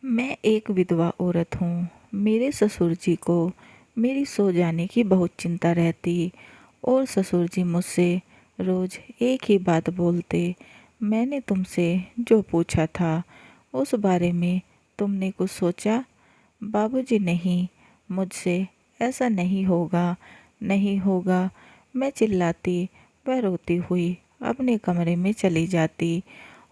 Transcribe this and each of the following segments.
मैं एक विधवा औरत हूँ। मेरे ससुर जी को मेरी सो जाने की बहुत चिंता रहती और ससुर जी मुझसे रोज एक ही बात बोलते। मैंने तुमसे जो पूछा था उस बारे में तुमने कुछ सोचा? बाबूजी, नहीं, मुझसे ऐसा नहीं होगा, नहीं होगा। मैं चिल्लाती व रोती हुई अपने कमरे में चली जाती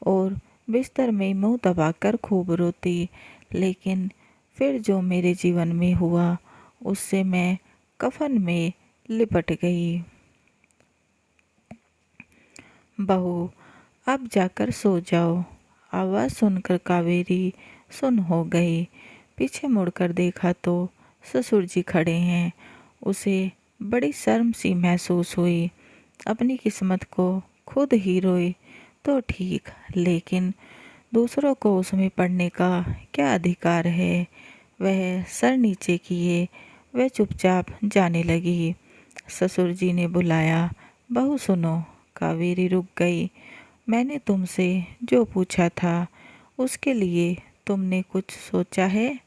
और बिस्तर में मुंह दबाकर खूब रोती। लेकिन फिर जो मेरे जीवन में हुआ उससे मैं कफन में लिपट गई। बहू, अब जाकर सो जाओ। आवाज़ सुनकर कावेरी सुन हो गई। पीछे मुड़कर देखा तो ससुर जी खड़े हैं। उसे बड़ी शर्म सी महसूस हुई। अपनी किस्मत को खुद ही रोई तो ठीक, लेकिन दूसरों को उसमें पढ़ने का क्या अधिकार है? वह सर नीचे किए वह चुपचाप जाने लगी। ससुर जी ने बुलाया, बहू सुनो। कावेरी रुक गई। मैंने तुमसे जो पूछा था उसके लिए तुमने कुछ सोचा है?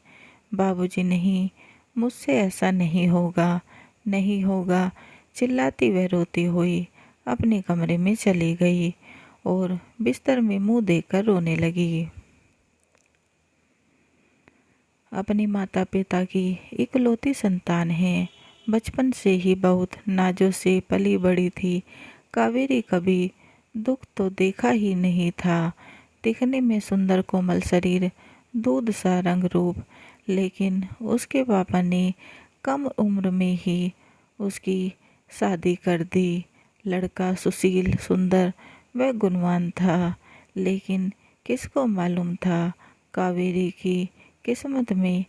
बाबूजी, नहीं, मुझसे ऐसा नहीं होगा, नहीं होगा। चिल्लाती वह रोती हुई अपने कमरे में चली गई और बिस्तर में मुंह देकर रोने लगी। अपने माता पिता की इकलौती संतान है। बचपन से ही बहुत नाजों से पली बड़ी थी। कावेरी कभी दुख तो देखा ही नहीं था। दिखने में सुंदर कोमल शरीर, दूध सा रंग रूप, लेकिन उसके पापा ने कम उम्र में ही उसकी शादी कर दी। लड़का सुशील, सुंदर व गुणवान था, लेकिन किसको मालूम था कावेरी की किस्मत में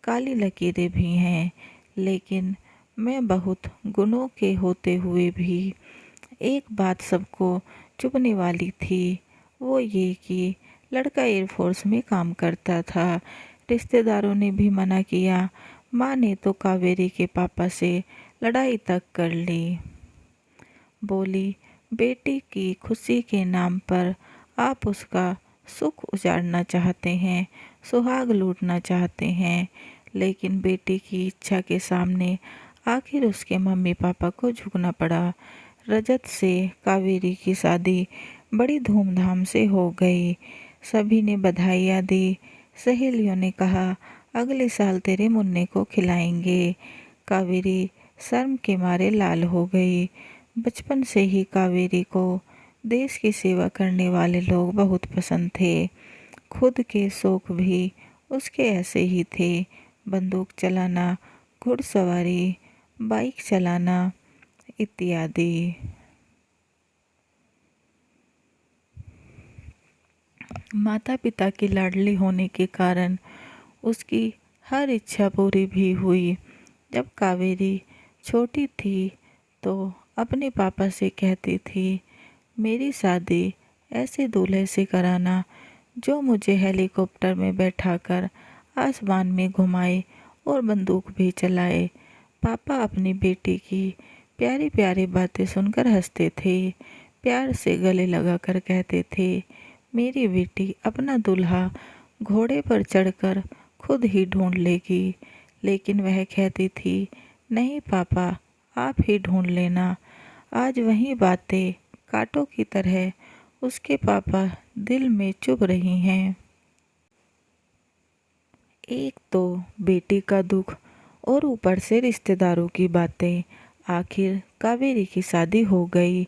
काली लकीरें भी हैं। लेकिन मैं बहुत गुणों के होते हुए भी एक बात सबको चुभने वाली थी, वो ये कि लड़का एयरफोर्स में काम करता था। रिश्तेदारों ने भी मना किया। माँ ने तो कावेरी के पापा से लड़ाई तक कर ली। बोली, बेटी की खुशी के नाम पर आप उसका सुख उजाड़ना चाहते हैं, सुहाग लूटना चाहते हैं। लेकिन बेटी की इच्छा के सामने आखिर उसके मम्मी पापा को झुकना पड़ा। रजत से कावेरी की शादी बड़ी धूमधाम से हो गई। सभी ने बधाइयाँ दी। सहेलियों ने कहा, अगले साल तेरे मुन्ने को खिलाएंगे। कावेरी शर्म के मारे लाल हो गई। बचपन से ही कावेरी को देश की सेवा करने वाले लोग बहुत पसंद थे। खुद के शौक भी उसके ऐसे ही थे। बंदूक चलाना, घुड़सवारी, बाइक चलाना इत्यादि। माता पिता की लाडली होने के कारण उसकी हर इच्छा पूरी भी हुई। जब कावेरी छोटी थी तो अपने पापा से कहती थी, मेरी शादी ऐसे दूल्हे से कराना जो मुझे हेलीकॉप्टर में बैठाकर आसमान में घुमाए और बंदूक भी चलाए। पापा अपनी बेटी की प्यारी प्यारी बातें सुनकर हंसते थे। प्यार से गले लगाकर कहते थे, मेरी बेटी अपना दूल्हा घोड़े पर चढ़कर खुद ही ढूंढ लेगी। लेकिन वह कहती थी, नहीं पापा, आप ही ढूंढ लेना। आज वही बातें कांटों की तरह उसके पापा दिल में चुभ रही हैं। एक तो बेटी का दुख और ऊपर से रिश्तेदारों की बातें। आखिर कावेरी की शादी हो गई।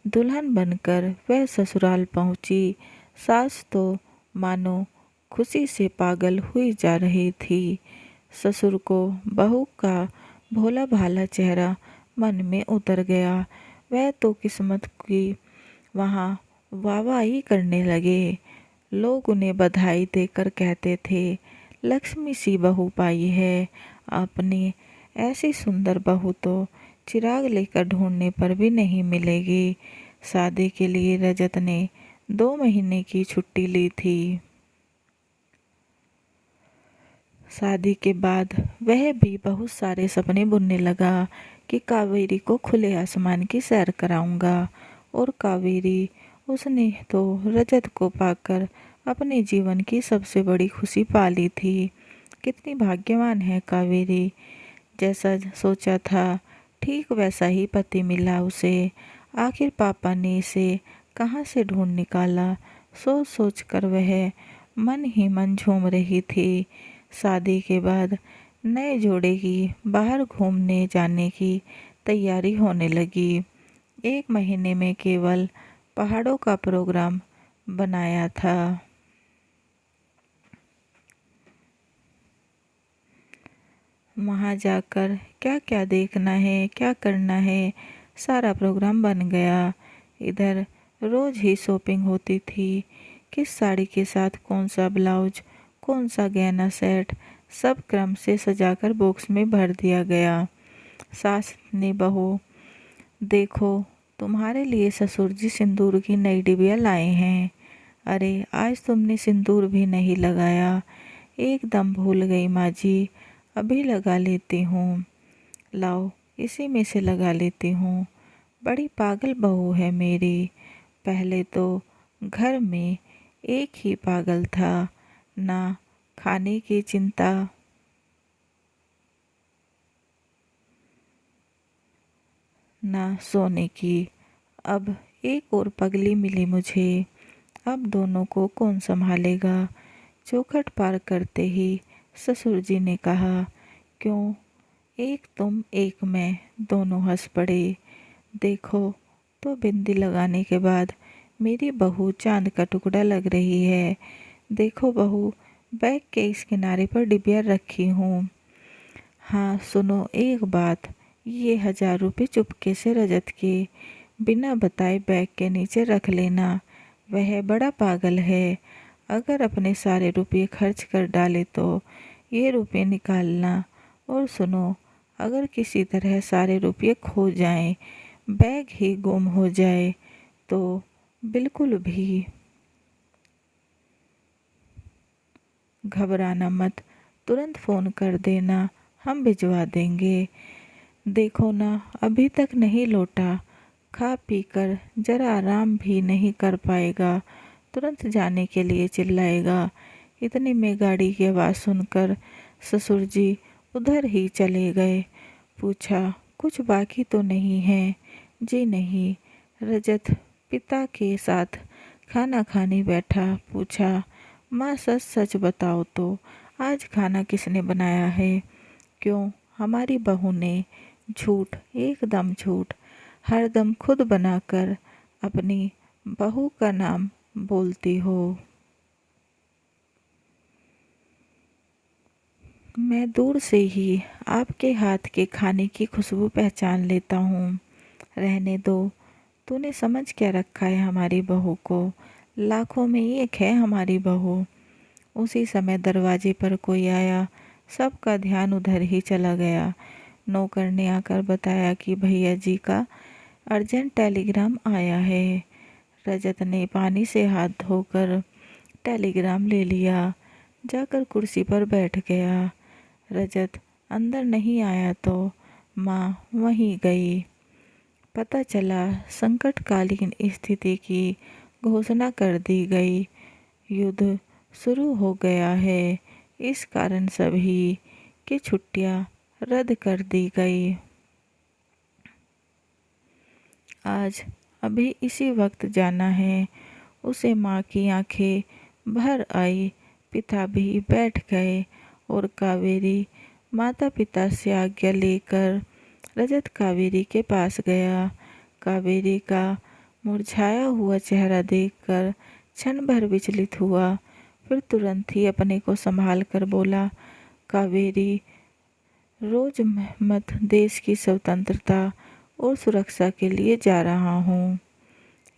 दुल्हन बनकर वह ससुराल पहुंची। सास तो मानो खुशी से पागल हुई जा रही थी। ससुर को बहू का भोला भाला चेहरा मन में उतर गया। वह तो किस्मत की वहाँ वाहवाही करने लगे। लोग उन्हें बधाई देकर कहते थे, लक्ष्मी सी बहू पाई है आपने। ऐसी सुंदर बहू तो चिराग लेकर ढूंढने पर भी नहीं मिलेगी। शादी के लिए रजत ने 2 महीने की छुट्टी ली थी। शादी के बाद वह भी बहुत सारे सपने बुनने लगा कि कावेरी को खुले आसमान की सैर कराऊंगा। और कावेरी, उसने तो रजत को पाकर अपने जीवन की सबसे बड़ी खुशी पा ली थी। कितनी भाग्यवान है कावेरी। जैसा सोचा था ठीक वैसा ही पति मिला उसे। आखिर पापा ने इसे कहाँ से ढूंढ निकाला, सोच सोच कर वह मन ही मन झूम रही थी। शादी के बाद नए जोड़े की बाहर घूमने जाने की तैयारी होने लगी। 1 महीने में केवल पहाड़ों का प्रोग्राम बनाया था। वहाँ जाकर क्या क्या देखना है, क्या करना है, सारा प्रोग्राम बन गया। इधर रोज ही शॉपिंग होती थी। किस साड़ी के साथ कौन सा ब्लाउज, कौन सा गहना सेट, सब क्रम से सजाकर बॉक्स में भर दिया गया। सास ने बहू, देखो तुम्हारे लिए ससुर जी सिंदूर की नई डिबिया लाए हैं। अरे आज तुमने सिंदूर भी नहीं लगाया। एकदम भूल गई माँ जी, अभी लगा लेती हूँ। लाओ इसी में से लगा लेती हूँ। बड़ी पागल बहू है मेरी। पहले तो घर में एक ही पागल था, ना खाने की चिंता, ना सोने की। अब एक और पगली मिली मुझे। अब दोनों को कौन संभालेगा। चौखट पार करते ही ससुर जी ने कहा, क्यों, एक तुम एक मैं, दोनों हंस पड़े। देखो तो बिंदी लगाने के बाद मेरी बहू चांद का टुकड़ा लग रही है। देखो बहू, बैग के इस किनारे पर डिबिया रखी हूँ। हाँ सुनो एक बात, ये 1000 रुपये चुपके से रजत के बिना बताए बैग के नीचे रख लेना। वह बड़ा पागल है। अगर अपने सारे रुपये खर्च कर डाले तो ये रुपये निकालना। और सुनो, अगर किसी तरह सारे रुपये खो जाएं, बैग ही गुम हो जाए तो बिल्कुल भी घबराना मत, तुरंत फ़ोन कर देना, हम भिजवा देंगे। देखो ना अभी तक नहीं लौटा, खा पी कर जरा आराम भी नहीं कर पाएगा, तुरंत जाने के लिए चिल्लाएगा। इतने में गाड़ी की आवाज़ सुनकर ससुर जी उधर ही चले गए। पूछा, कुछ बाकी तो नहीं है? जी नहीं। रजत पिता के साथ खाना खाने बैठा। पूछा, माँ सच सच बताओ तो आज खाना किसने बनाया है? क्यों, हमारी बहू ने। झूठ, एकदम झूठ। हरदम खुद बनाकर अपनी बहू का नाम बोलती हो। मैं दूर से ही आपके हाथ के खाने की खुशबू पहचान लेता हूँ। रहने दो, तूने समझ क्या रखा है हमारी बहू को? लाखों में एक है हमारी बहू। उसी समय दरवाजे पर कोई आया। सबका ध्यान उधर ही चला गया। नौकर ने आकर बताया कि भैया जी का अर्जेंट टेलीग्राम आया है। रजत ने पानी से हाथ धोकर टेलीग्राम ले लिया, जाकर कुर्सी पर बैठ गया। रजत अंदर नहीं आया तो माँ वहीं गई। पता चला संकटकालीन स्थिति की घोषणा कर दी गई। युद्ध शुरू हो गया है। इस कारण सभी की छुट्टियां रद्द कर दी गई। आज अभी इसी वक्त जाना है। उसे माँ की आंखें भर आई। पिता भी बैठ गए और कावेरी माता पिता से आज्ञा लेकर रजत कावेरी के पास गया। कावेरी का मुरझाया हुआ चेहरा देखकर क्षण भर विचलित हुआ, फिर तुरंत ही अपने को संभाल कर बोला, कावेरी, रोज मत देश की स्वतंत्रता और सुरक्षा के लिए जा रहा हूँ।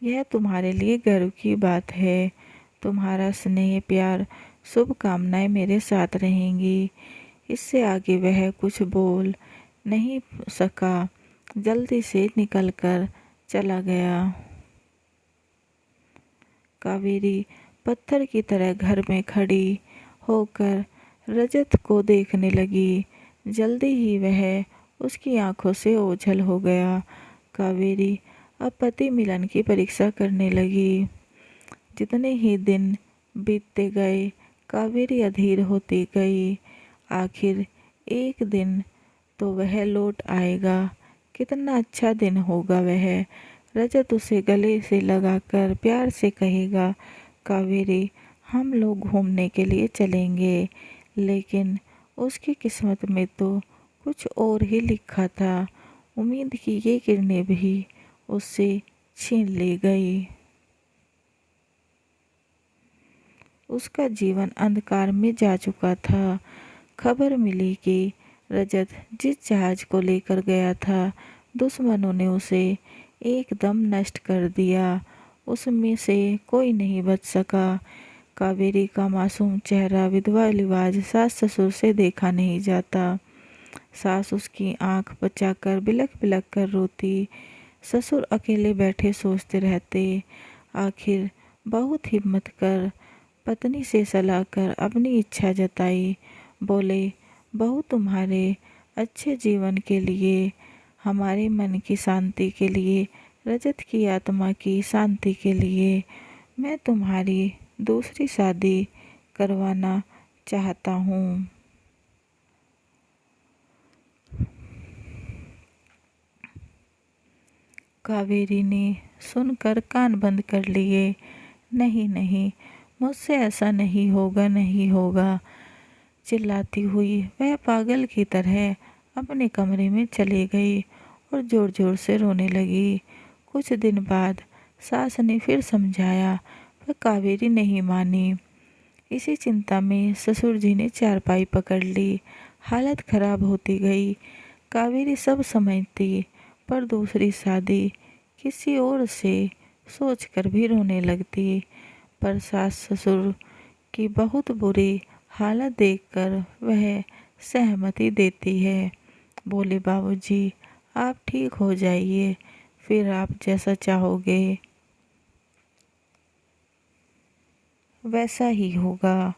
यह तुम्हारे लिए गर्व की बात है। तुम्हारा स्नेह, प्यार, शुभकामनाएं मेरे साथ रहेंगी। इससे आगे वह कुछ बोल नहीं सका। जल्दी से निकलकर चला गया। कावेरी पत्थर की तरह घर में खड़ी होकर रजत को देखने लगी। जल्दी ही वह उसकी आंखों से ओझल हो गया। कावेरी अब पति मिलन की परीक्षा करने लगी। जितने ही दिन बीतते गए, कावेरी अधीर होती गई। आखिर एक दिन तो वह लौट आएगा। कितना अच्छा दिन होगा वह। रजत उसे गले से लगाकर प्यार से कहेगा, कावेरी हम लोग घूमने के लिए चलेंगे। लेकिन उसकी किस्मत में तो कुछ और ही लिखा था। उम्मीद की ये किरणें भी उससे छीन ली गई। उसका जीवन अंधकार में जा चुका था। खबर मिली कि रजत जिस जहाज को लेकर गया था, दुश्मनों ने उसे एकदम नष्ट कर दिया। उसमें से कोई नहीं बच सका। कावेरी का मासूम चेहरा विधवा लिवाज सास ससुर से देखा नहीं जाता। सास उसकी आंख बचाकर बिलख बिलख कर रोती। ससुर अकेले बैठे सोचते रहते। आखिर बहुत हिम्मत कर पत्नी से सलाह कर अपनी इच्छा जताई। बोले, बहू तुम्हारे अच्छे जीवन के लिए, हमारे मन की शांति के लिए, रजत की आत्मा की शांति के लिए मैं तुम्हारी दूसरी शादी करवाना चाहता हूँ। कावेरी ने सुनकर कान बंद कर लिए। नहीं नहीं, मुझसे ऐसा नहीं होगा, नहीं होगा। चिल्लाती हुई वह पागल की तरह अपने कमरे में चली गई और जोर जोर से रोने लगी। कुछ दिन बाद सास ने फिर समझाया, पर कावेरी नहीं मानी। इसी चिंता में ससुर जी ने चारपाई पकड़ ली। हालत खराब होती गई। कावेरी सब समझती, पर दूसरी शादी किसी और से सोचकर भी रोने लगती। पर सास ससुर की बहुत बुरी हालत देखकर वह सहमति देती है। बोले, बाबूजी आप ठीक हो जाइए, फिर आप जैसा चाहोगे वैसा ही होगा।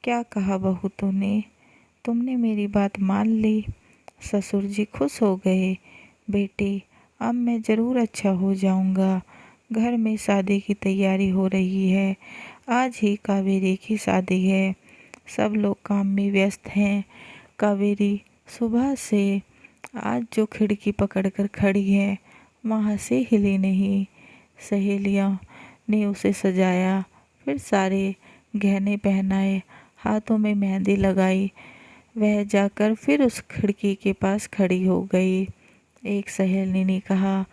क्या कहा बहू तूने? तुमने मेरी बात मान ली। ससुर जी खुश हो गए। बेटी अब मैं ज़रूर अच्छा हो जाऊंगा। घर में शादी की तैयारी हो रही है। आज ही कावेरी की शादी है। सब लोग काम में व्यस्त हैं। कावेरी सुबह से आज जो खिड़की पकड़कर खड़ी है, वहाँ से हिली नहीं। सहेलियों ने उसे सजाया, फिर सारे गहने पहनाए, हाथों में मेहंदी लगाई। वह जाकर फिर उस खिड़की के पास खड़ी हो गई। एक सहेली ने कहा,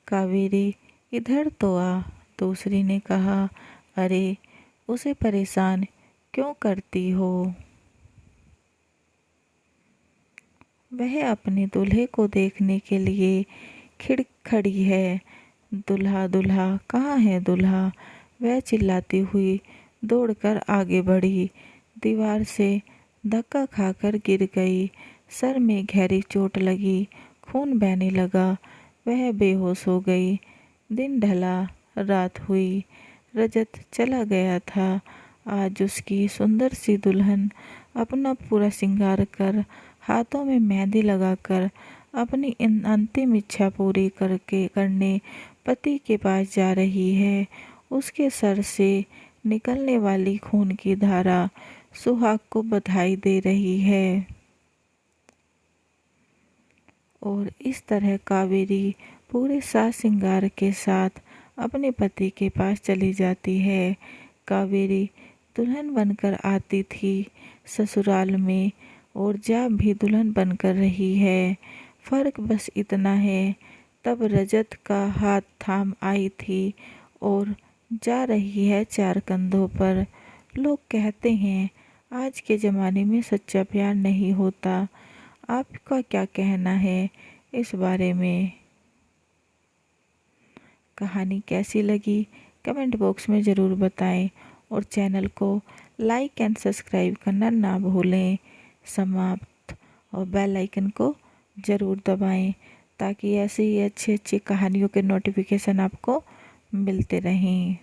कावेरी इधर तो आ। दूसरी ने कहा, अरे उसे परेशान क्यों करती हो? वह अपने दूल्हे को देखने के लिए खड़ी है। दूल्हा दूल्हा कहाँ है दूल्हा? वह चिल्लाती हुई दौड़कर आगे बढ़ी। दीवार से धक्का खाकर गिर गई। सर में गहरी चोट लगी। खून बहने लगा। वह बेहोश हो गई। दिन ढला, रात हुई। रजत चला गया था। आज उसकी सुंदर सी दुल्हन अपना पूरा श्रृंगार कर, हाथों में मेहंदी लगाकर, अपनी अंतिम इच्छा पूरी करने पति के पास जा रही है। उसके सर से निकलने वाली खून की धारा सुहाग को बधाई दे रही है। और इस तरह कावेरी पूरे साज श्रृंगार के साथ अपने पति के पास चली जाती है। कावेरी दुल्हन बनकर आती थी ससुराल में, और जा भी दुल्हन बनकर रही है। फर्क बस इतना है, तब रजत का हाथ थाम आई थी और जा रही है चार कंधों पर। लोग कहते हैं आज के ज़माने में सच्चा प्यार नहीं होता। आपका क्या कहना है इस बारे में? कहानी कैसी लगी कमेंट बॉक्स में ज़रूर बताएं, और चैनल को लाइक एंड सब्सक्राइब करना ना भूलें। समाप्त, और बेल आइकन को ज़रूर दबाएं, ताकि ऐसी ही अच्छी अच्छी कहानियों के नोटिफिकेशन आपको मिलते रहें।